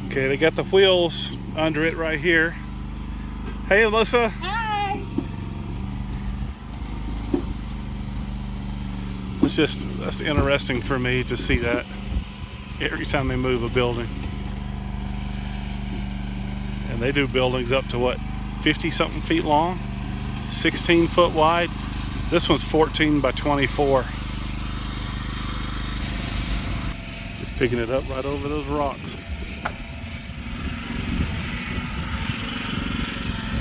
Okay, they got the wheels under it right here. Hey, Alyssa. Hi. That's interesting for me to see that every time they move a building. And they do buildings up to what, 50 something feet long, 16 foot wide. This one's 14 by 24. Just picking it up right over those rocks.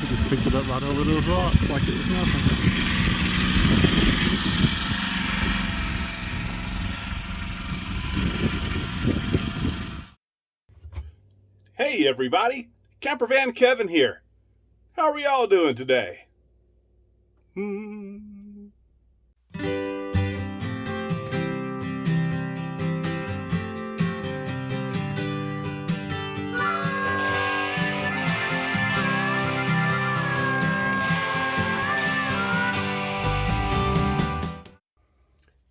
He just picked it up right over those rocks like it was nothing. Hey everybody, Camper Van Kevin here. How are y'all doing today?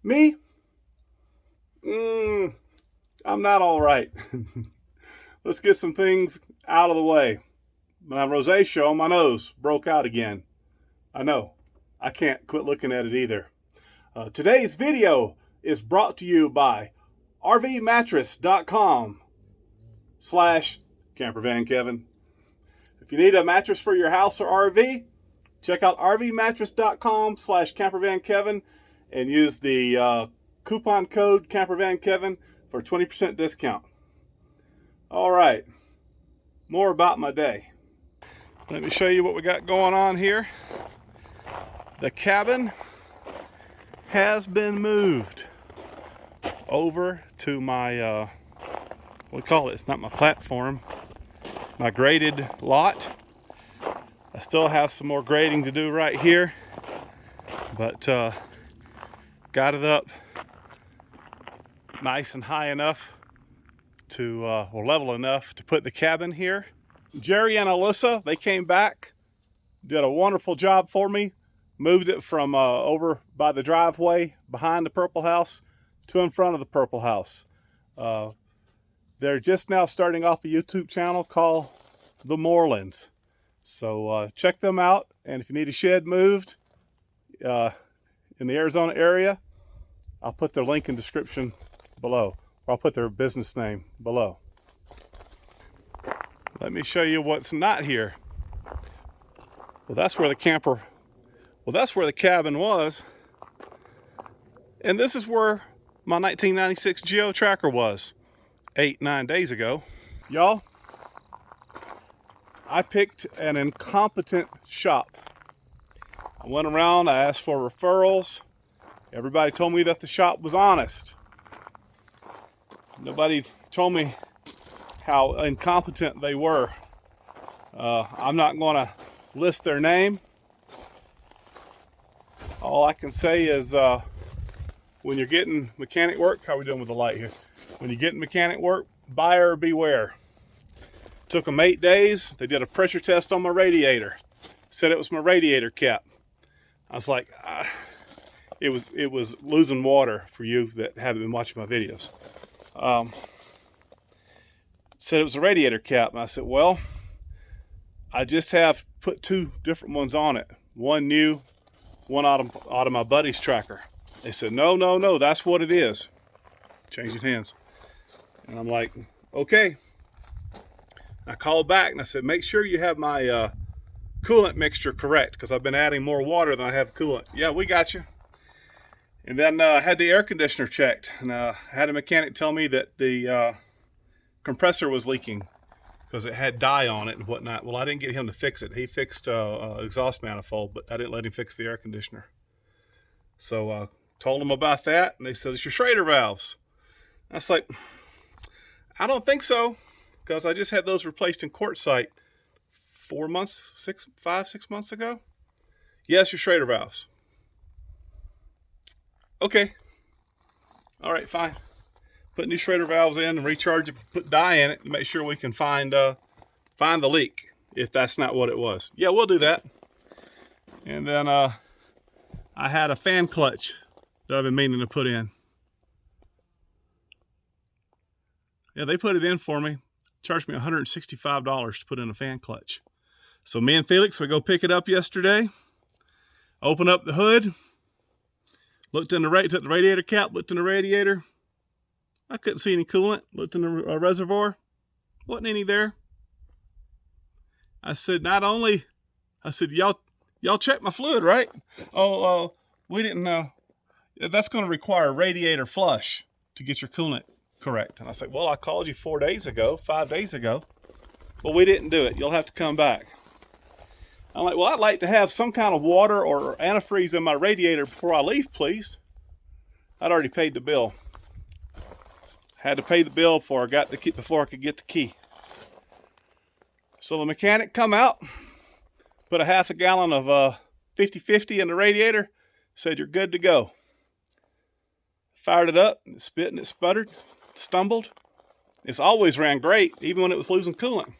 Me? I'm not all right. Let's get some things out of the way. My rosacea on my nose broke out again. I know. I can't quit looking at it either. Today's video is brought to you by rvmattress.com/campervankevin. If you need a mattress for your house or RV, check out rvmattress.com/campervankevin and use the coupon code campervankevin for a 20% discount. All right, more about my day. Let me show you what we got going on here. The cabin has been moved over to my, what do we call it? It's not my platform, my graded lot. I still have some more grading to do right here, but got it up nice and high enough to, or level enough to put the cabin here. Jerry and Alyssa, they came back, did a wonderful job for me. Moved it from over by the driveway behind the purple house to in front of the purple house. They're just now starting off a YouTube channel called The Moorlands. So check them out. And if you need a shed moved in the Arizona area, I'll put their link in the description below. Or I'll put their business name below. Let me show you what's not here. Well, that's where the cabin was. And this is where my 1996 Geo tracker was 8-9 days ago. Y'all, I picked an incompetent shop. I went around, I asked for referrals. Everybody told me that the shop was honest. Nobody told me how incompetent they were. I'm not going to list their name. All I can say is when you're getting mechanic work, how are we doing with the light here? When you're getting mechanic work, buyer beware. Took them 8 days. They did a pressure test on my radiator. Said it was my radiator cap. I was like, it was losing water for you that haven't been watching my videos. Said it was a radiator cap. And I said, well, I just have put 2 different ones on it. One new, one out of my buddy's tracker. They said, no, that's what it is. Changing hands. And I'm like, okay. I called back and I said, make sure you have my coolant mixture correct, because I've been adding more water than I have coolant. Yeah, we got you. And then I had the air conditioner checked, and I had a mechanic tell me that the compressor was leaking because it had dye on it and whatnot. Well, I didn't get him to fix it. He fixed exhaust manifold, but I didn't let him fix the air conditioner. So told him about that, and they said, it's your Schrader valves. I was like, I don't think so, because I just had those replaced in Quartzsite 5, 6 months ago. Yes, your Schrader valves. Okay. All right, fine. Put new Schrader valves in and recharge it, put dye in it to make sure we can find the leak, if that's not what it was. Yeah, we'll do that. And then I had a fan clutch that I've been meaning to put in. Yeah, they put it in for me. Charged me $165 to put in a fan clutch. So me and Felix, we go pick it up yesterday. Open up the hood. Took the radiator cap, looked in the radiator. I couldn't see any coolant. Looked in the reservoir. Wasn't any there. I said, y'all check my fluid, right? Oh, we didn't know. That's going to require a radiator flush to get your coolant correct. And I said, well, I called you 5 days ago. Well, we didn't do it. You'll have to come back. I'm like, well, I'd like to have some kind of water or antifreeze in my radiator before I leave, please. I'd already paid the bill. Had to pay the bill before I could get the key. So the mechanic come out, put a half a gallon of 50/50 in the radiator, said you're good to go. Fired it up, it spit and it sputtered, stumbled. It's always ran great, even when it was losing coolant.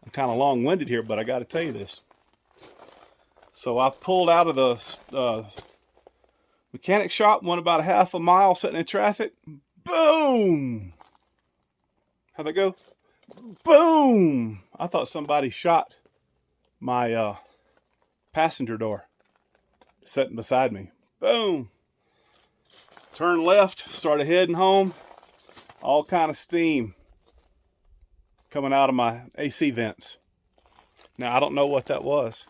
I'm kind of long-winded here, but I got to tell you this. So I pulled out of the mechanic shop, went about a half a mile sitting in traffic. Boom! How'd that go? Boom! I thought somebody shot my passenger door sitting beside me. Boom! Turned left, started heading home. All kind of steam coming out of my AC vents. Now, I don't know what that was,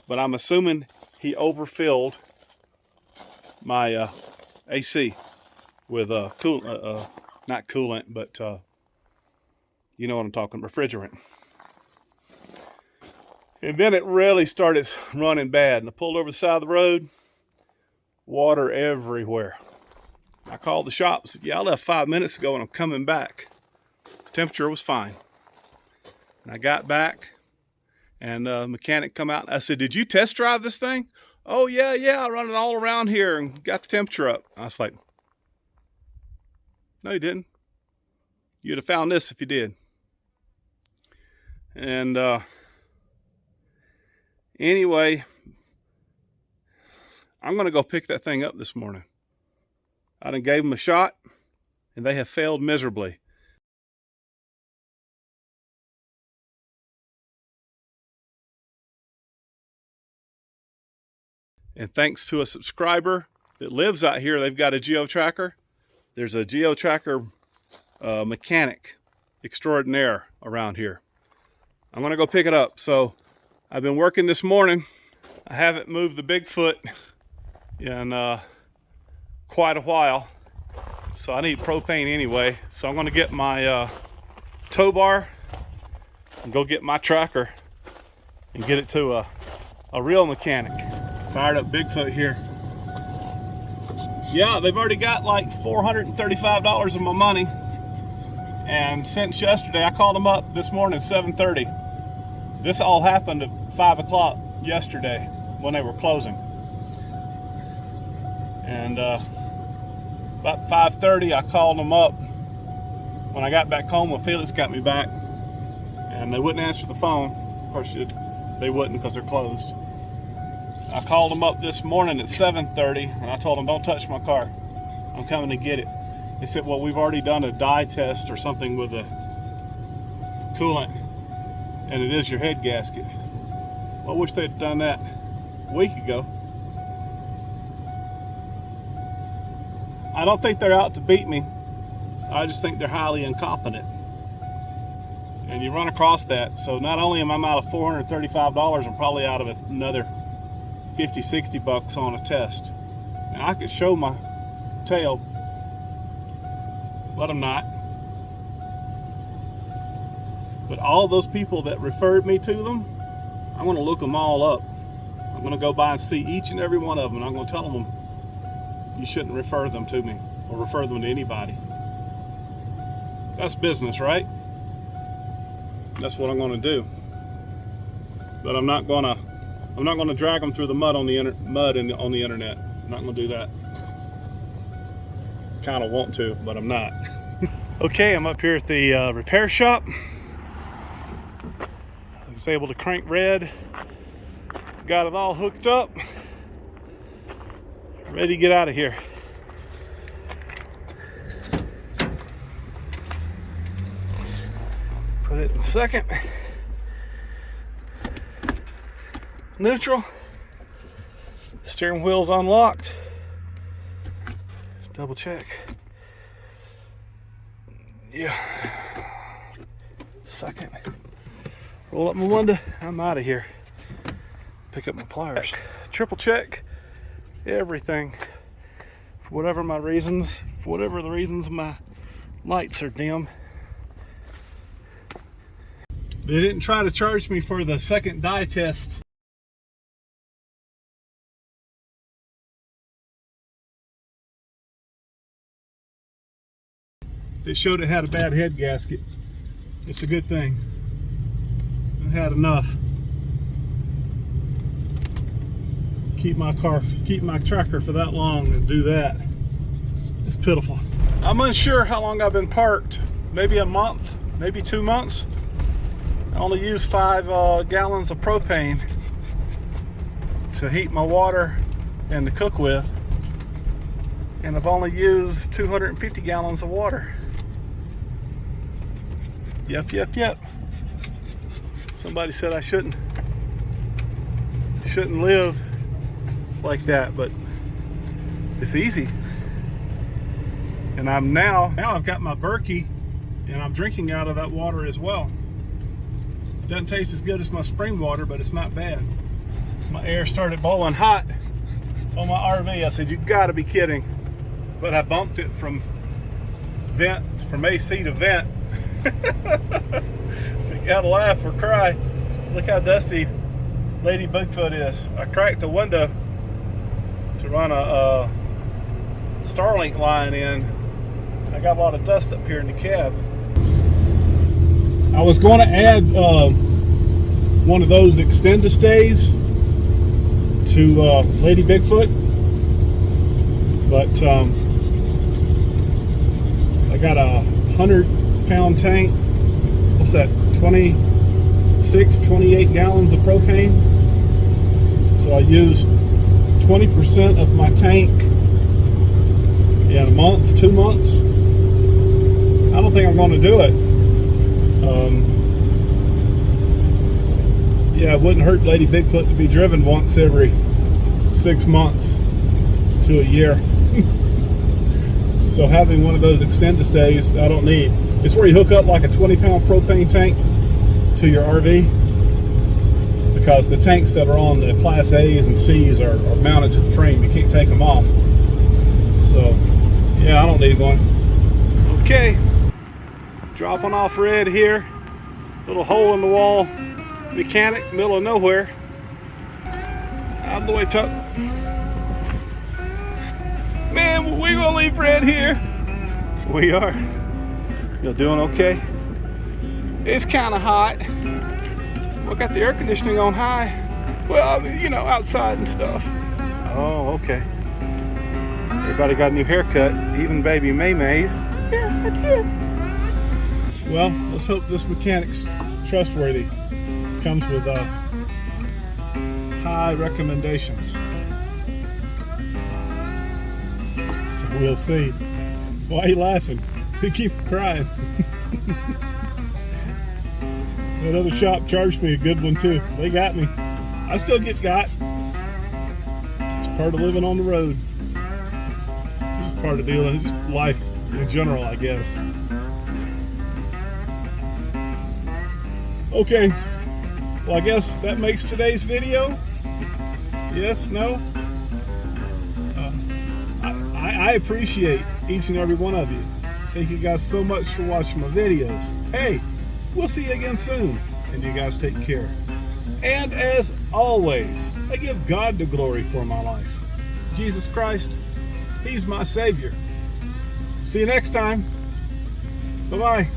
but I'm assuming he overfilled my AC with not coolant, but you know what I'm talking, refrigerant. And then it really started running bad. And I pulled over the side of the road, water everywhere. I called the shop and said, yeah, I left 5 minutes ago and I'm coming back. The temperature was fine. And I got back and the mechanic come out. I said, did you test drive this thing? Oh, yeah, I run it all around here and got the temperature up. I was like, no, you didn't. You'd have found this if you did. And anyway, I'm going to go pick that thing up this morning. I done gave them a shot, and they have failed miserably. And thanks to a subscriber that lives out here, they've got a Geo tracker. There's a Geo tracker mechanic extraordinaire around here. I'm going to go pick it up. So I've been working this morning. I haven't moved the Bigfoot in quite a while, so I need propane anyway. So I'm going to get my tow bar and go get my tracker and get it to a real mechanic. Fired up Bigfoot here. Yeah, they've already got like $435 of my money, and since yesterday, I called them up this morning at 7:30. This all happened at 5 o'clock yesterday when they were closing. And about 5:30, I called them up when I got back home when Felix got me back, and they wouldn't answer the phone. Of course, they wouldn't because they're closed. I called them up this morning at 7:30, and I told them, don't touch my car. I'm coming to get it. They said, well, we've already done a dye test or something with the coolant, and it is your head gasket. Well, I wish they'd done that a week ago. I don't think they're out to beat me. I just think they're highly incompetent. And you run across that. So not only am I out of $435, I'm probably out of another 50, 60 bucks on a test. Now I could show my tail, but I'm not. But all those people that referred me to them, I'm going to look them all up. I'm going to go by and see each and every one of them, and I'm going to tell them you shouldn't refer them to me or refer them to anybody. That's business, right? That's what I'm going to do. But I'm not going to drag them through the mud on the internet. I'm not going to do that. Kind of want to, but I'm not. Okay, I'm up here at the repair shop. I was able to crank red. Got it all hooked up. Ready to get out of here. Put it in second. Neutral. Steering wheel's unlocked. Double check. Yeah. Second. Roll up my window. I'm out of here. Pick up my pliers. Triple check everything. For whatever my reasons, for whatever the reasons my lights are dim. They didn't try to charge me for the second dye test. It showed it had a bad head gasket. It's a good thing. It had enough. Keep my tracker for that long and do that. It's pitiful. I'm unsure how long I've been parked. Maybe a month, maybe 2 months. I only use 5 gallons of propane to heat my water and to cook with. And I've only used 250 gallons of water. Yep. Somebody said I shouldn't live like that, but it's easy. And now I've got my Berkey, and I'm drinking out of that water as well. Doesn't taste as good as my spring water, but it's not bad. My air started blowing hot on my RV. I said, you gotta be kidding. But I bumped it from AC to vent. You gotta laugh or cry. Look how dusty Lady Bigfoot is. I cracked the window to run a Starlink line in. I got a lot of dust up here in the cab. I was going to add one of those extend-a-stays to Lady Bigfoot, but I got a 100-pound tank. What's that? 28 gallons of propane. So I used 20% of my tank in a month, 2 months. I don't think I'm going to do it. Yeah, it wouldn't hurt Lady Bigfoot to be driven once every 6 months to a year. So having one of those extend-a-stays, I don't need. It's where you hook up like a 20-pound propane tank to your RV, because the tanks that are on the Class A's and C's are mounted to the frame. You can't take them off. So, yeah, I don't need one. Okay, dropping off red here. Little hole in the wall. Mechanic, middle of nowhere. Out of the way, Tuck. Man, we're gonna leave Red here. We are. You doing okay? It's kind of hot. We got the air conditioning on high. Well, you know, outside and stuff. Oh, okay. Everybody got a new haircut, even baby MaeMae's. Yeah, I did. Well, let's hope this mechanic's trustworthy. Comes with high recommendations. So we'll see. Why are you laughing? You keep crying. That other shop charged me a good one too. They got me. I still get got. It's part of living on the road. This is part of dealing. It's just life in general, I guess. Okay. Well, I guess that makes today's video. Yes, no? I appreciate each and every one of you. Thank you guys so much for watching my videos. Hey, we'll see you again soon. And you guys take care. And as always, I give God the glory for my life. Jesus Christ, He's my Savior. See you next time. Bye-bye.